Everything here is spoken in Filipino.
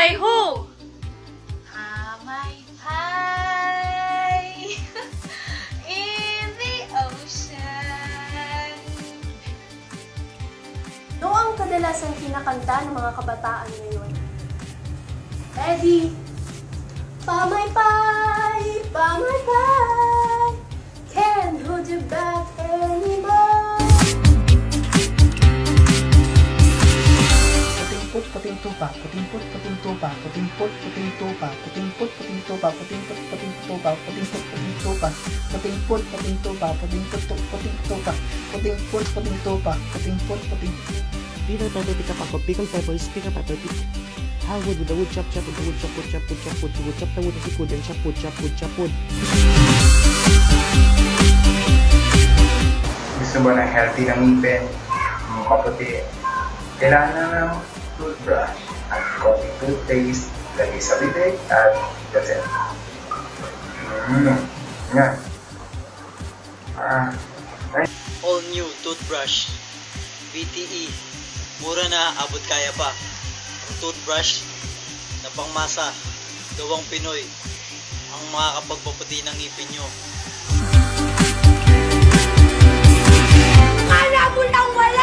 Pay who? Pay in the ocean. Ano ang kadalasang kinakanta ng mga kabataan ngayon? Ready? Pamaypay, pamaypay, can't hold you back anymore. Puting-put, puting-tupa, puting-put, puting-tupa, puting-put, puting-tupa, puting-put, puting-tupa, puting-put, puting-tupa, puting-put, puting-tupa, puting-put, puting-tupa, puting-put, puting-tupa, puting-put, puting-tupa, puting-put, puting. Peter pepper, pick up apple, pickle peppers, pick up pepper, pick. How wood with the wood chop chop with the wood chop wood chop wood chop wood wood chop the wood as you could and chop wood chop wood chop wood. Gusto mo ng healthy na ngipin, maputi, kailangan na ng toothbrush at konting toothpaste, lagay sa bibig at that's it. Yan. All new toothbrush. BTE. Mura na, abot kaya pa. Ang toothbrush na pangmasa, gawang Pinoy. Ang makakapagpaputi ng ngipin nyo. Alam mo nang wala